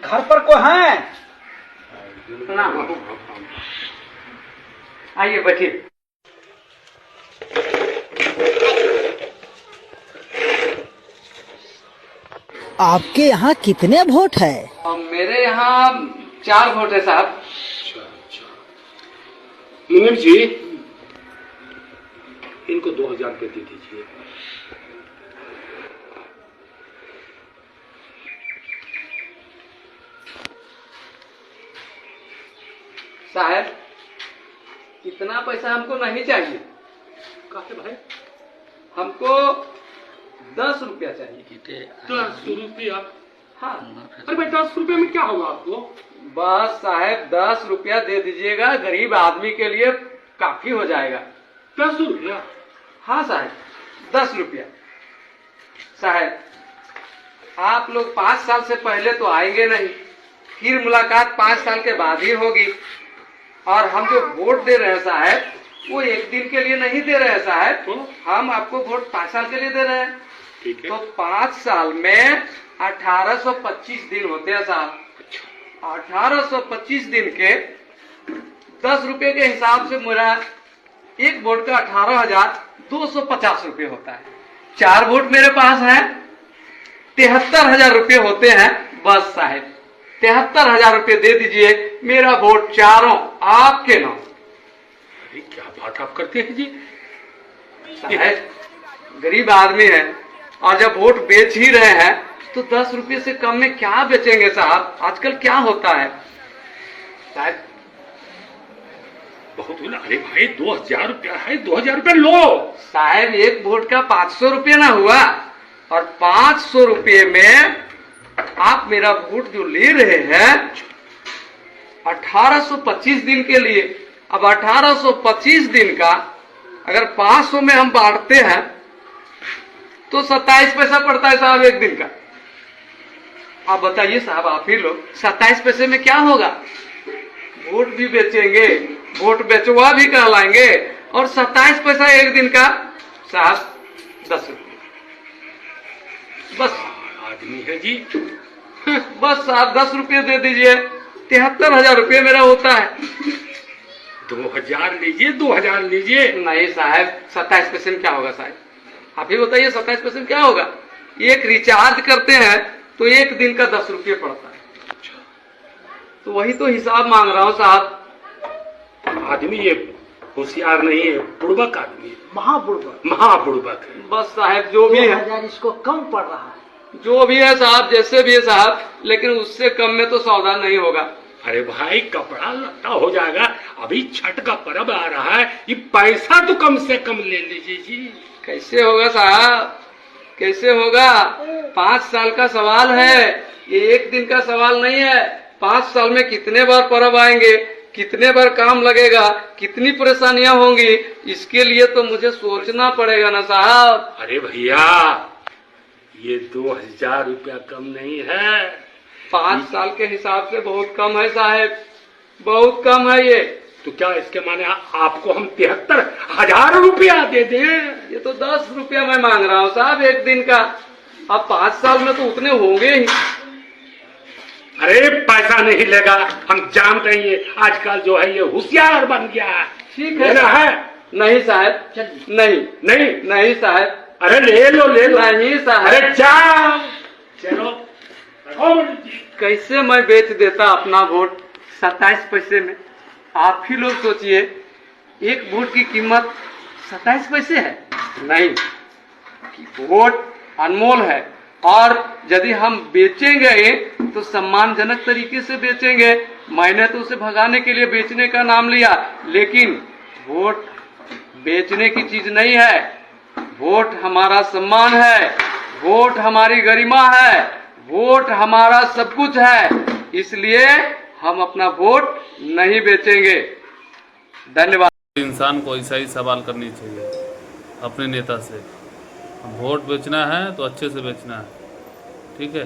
घर पर को है ना, आइए बैठिए। आपके यहाँ कितने वोट है? मेरे यहाँ 4 वोट है साहब। मुनीम जी, इनको 2000 रुपये दे दीजिए। साहब, इतना पैसा हमको नहीं चाहिए। काहे भाई? हमको 10 रुपया चाहिए। 10 रुपया? हाँ। अरे भाई 10 रुपये में क्या होगा आपको? बस साहब 10 रुपया दे दीजिएगा, गरीब आदमी के लिए काफी हो जाएगा। 10 रुपया? हाँ साहब, 10 रुपया। साहब, आप लोग 5 साल से पहले तो आएंगे नहीं, फिर मुलाकात 5 साल के बाद ही होगी। और हम जो वोट दे रहे हैं साहब, वो 1 दिन के लिए नहीं दे रहे हैं साहब, हम आपको वोट 5 साल के लिए दे रहे हैं। ठीक है। तो 5 साल में 1825 दिन होते हैं साहब। 1825 दिन के 10 रुपए के हिसाब से मेरा एक वोट का 18,250 रुपये होता है। 4 वोट मेरे पास है, 73,000 रुपये होते हैं। बस साहब 73,000 रुपये दे दीजिए, मेरा वोट चारों आपके नाम। अरे क्या बात आप करते हैं जी? साहब गरीब आदमी है, और जब वोट बेच ही रहे हैं तो 10 रुपये से कम में क्या बेचेंगे साहब? आजकल क्या होता है साहब? बहुत हुआ। अरे भाई 2000 रुपया है, 2000 रुपया लो। साहब एक वोट का 500 रुपये ना हुआ, और 500 रुपये में आप मेरा वोट जो ले रहे हैं 1825 दिन के लिए। अब 1825 दिन का अगर 500 में हम बांटते हैं तो 27 पैसा पड़ता है साहब एक दिन का। आप बताइए साहब, आप ही लोग, 27 पैसे में क्या होगा? वोट भी बेचेंगे, वोट बेचवा भी कहलाएंगे, और 27 पैसा एक दिन का साहब 10 रुपये। बस आदमी है जी। बस साहब 10 रुपये दे दीजिए, 73,000 रुपये मेरा होता है। 2000 लीजिए, 2000 लीजिए। नहीं साहब, 27 पैसे में क्या होगा साहब? आप ही बताइए 27 पैसे में क्या होगा? एक रिचार्ज करते हैं तो एक दिन का 10 रुपये पड़ता है। तो वही तो हिसाब मांग रहा हूँ साहब। आदमी ये होशियार नहीं है, बुड़बक आदमी है, महाबुड़बक। महाबुड़बक है। बस साहब जो भी है, 2000 इसको कम पड़ रहा है। जो भी है साहब, जैसे भी है साहब, लेकिन उससे कम में तो सौदा नहीं होगा। अरे भाई कपड़ा लत्ता हो जाएगा, अभी छठ का पर्व आ रहा है, ये पैसा तो कम से कम ले लीजिए जी। कैसे होगा साहब, कैसे होगा? 5 साल का सवाल है, ये एक दिन का सवाल नहीं है। 5 साल में कितने बार पर्व आएंगे, कितने बार काम लगेगा, कितनी परेशानियां होंगी, इसके लिए तो मुझे सोचना पड़ेगा ना साहब। अरे भैया ये 2000 रुपया कम नहीं है। 5 साल के हिसाब से बहुत कम है साहब, बहुत कम है ये। तो क्या इसके माने आपको हम 73,000 रुपया दे दें? ये तो 10 रुपया मैं मांग रहा हूँ साहब एक दिन का। अब 5 साल में तो उतने होंगे ही। अरे पैसा नहीं लेगा, हम जानते हैं ये आजकल जो है ये होशियार बन गया है। ठीक है लेना है? नहीं साहब, नहीं नहीं नहीं साहब, अरे ले लो ले लो। नहीं साहब। अरे जाओ चलो। कैसे मैं बेच देता अपना वोट 27 पैसे में? आप ही लोग सोचिए, एक वोट की कीमत 27 पैसे है। नहीं, वोट अनमोल है, और यदि हम बेचेंगे तो सम्मानजनक तरीके से बेचेंगे। मैंने तो उसे भगाने के लिए बेचने का नाम लिया, लेकिन वोट बेचने की चीज नहीं है। वोट हमारा सम्मान है, वोट हमारी गरिमा है, वोट हमारा सब कुछ है। इसलिए हम अपना वोट नहीं बेचेंगे। धन्यवाद। इंसान को ऐसा ही सवाल करनी चाहिए अपने नेता से। वोट बेचना है तो अच्छे से बेचना है, ठीक है।